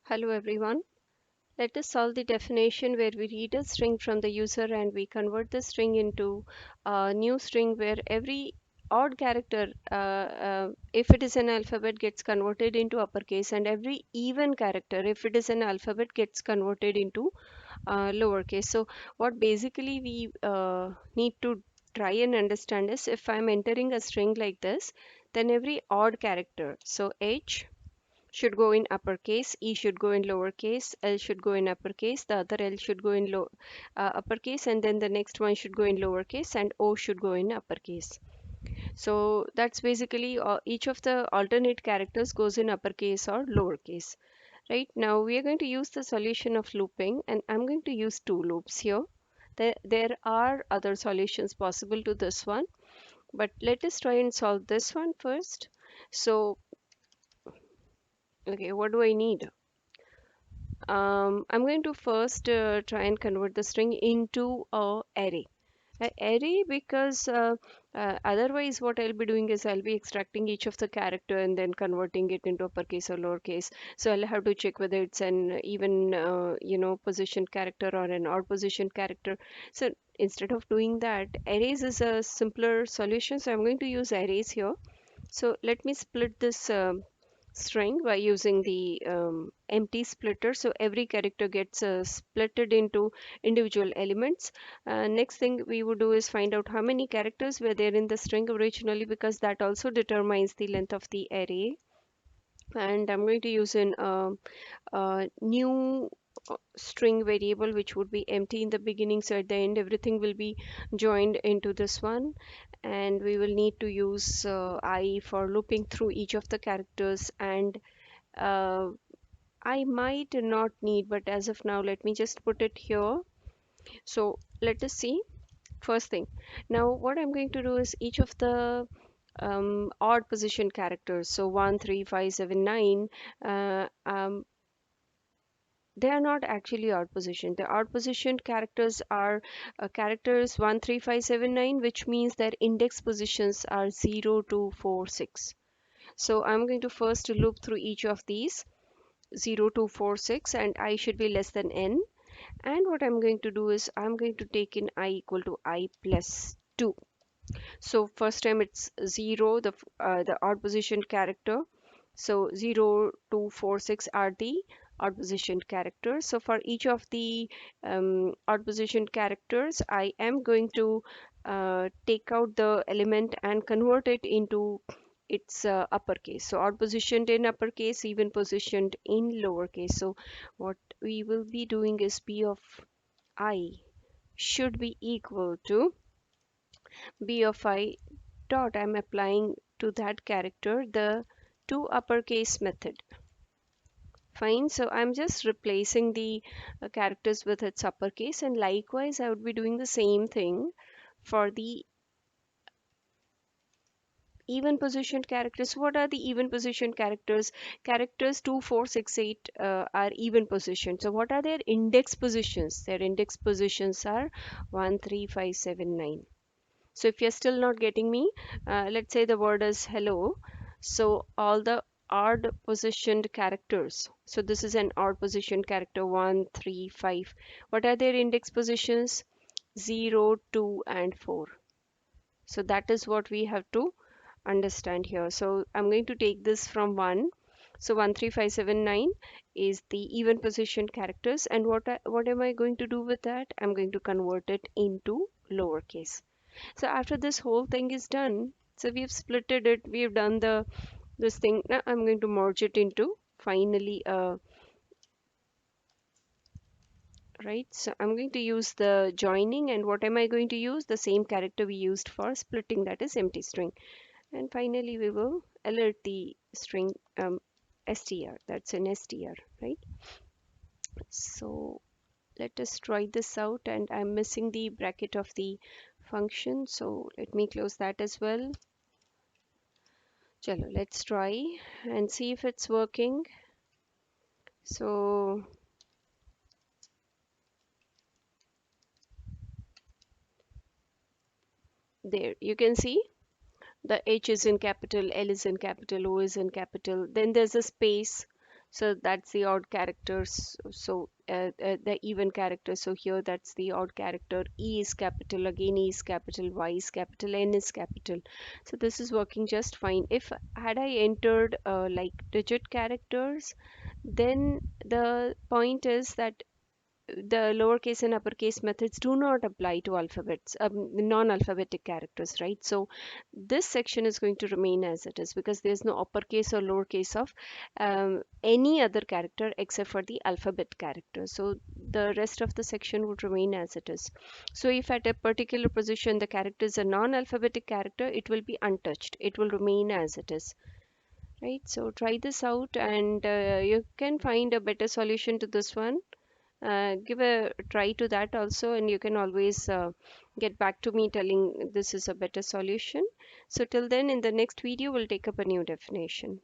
Hello everyone. Let us solve the definition where we read a string from the user and we convert the string into a new string where every odd character, if it is an alphabet, gets converted into uppercase, and every even character, if it is an alphabet, gets converted into lowercase. So, what basically we need to try and understand is if I'm entering a string like this, then every odd character, so H should go in uppercase, E should go in lowercase, L should go in uppercase, the other L should go in uppercase, and then the next one should go in lowercase, and O should go in uppercase. So that's basically each of the alternate characters goes in uppercase or lowercase. Right now, we are going to use the solution of looping, and I'm going to use two loops here. There are other solutions possible to this one, but let us try and solve this one first. So, okay, what do I need? I'm going to first try and convert the string into a array. A array because otherwise what I'll be doing is I'll be extracting each of the character and then converting it into uppercase or lowercase. So I'll have to check whether it's an even position character or an odd position character. So instead of doing that, arrays is a simpler solution. So I'm going to use arrays here. So let me split this string by using the empty splitter. So every character gets splitted into individual elements. Next thing we would do is find out how many characters were there in the string originally, because that also determines the length of the array. And I'm going to use an new string variable which would be empty in the beginning, so at the end everything will be joined into this one. And we will need to use I for looping through each of the characters, and uh, I might not need, but as of now let me just put it here. So let us see. First thing, now what I'm going to do is each of the odd position characters, so 1 3 5 7 9, they are not actually odd position. The odd position characters are characters 1 3 5 7 9, which means their index positions are 0 2 4 6. So I'm going to first loop through each of these 0 2 4 6, and I should be less than n. And what I'm going to do is I'm going to take in I equal to I plus 2. So first time it's 0, the odd position character. So 0 2 4 6 are the odd position characters. So for each of the odd position characters, I am going to take out the element and convert it into its uppercase. So odd positioned in uppercase, even positioned in lowercase. So what we will be doing is P of I should be equal to B of I dot. I'm applying to that character the to uppercase method. Fine, so I'm just replacing the characters with its uppercase, and likewise I would be doing the same thing for the even positioned characters. What are the even positioned characters? Characters 2 4 6 8 are even positioned. So what are their index positions? Their index positions are 1 3 5 7 9. So if you're still not getting me, let's say the word is hello. So all the odd positioned characters. So this is an odd positioned character 1, 3, 5. What are their index positions? 0, 2, and 4. So that is what we have to understand here. So I'm going to take this from 1. So 1, 3, 5, 7, 9 is the even position characters. And what am I going to do with that? I'm going to convert it into lowercase. So after this whole thing is done, so we've splitted it, we've done the this thing. Now I'm going to merge it into finally right. So I'm going to use the joining, and what am I going to use? The same character we used for splitting, that is empty string. And finally we will alert the string str, that's an str, right? So let us try this out, and I'm missing the bracket of the function, so let me close that as well. Chalo, let's try and see if it's working. So there you can see the H is in capital, L is in capital, O is in capital. Then there's a space. So that's the odd characters. So the even character. So here that's the odd character. E is capital, again E is capital, Y is capital, N is capital. So this is working just fine. If had I entered like digit characters, then the point is that the lowercase and uppercase methods do not apply to alphabets, non-alphabetic characters, right? So this section is going to remain as it is because there's no uppercase or lowercase of any other character except for the alphabet character. So the rest of the section would remain as it is. So if at a particular position the character is a non-alphabetic character, it will be untouched. It will remain as it is. Right, so try this out and you can find a better solution to this one. Give a try to that also, and you can always get back to me telling this is a better solution. So till then, in the next video we'll take up a new definition.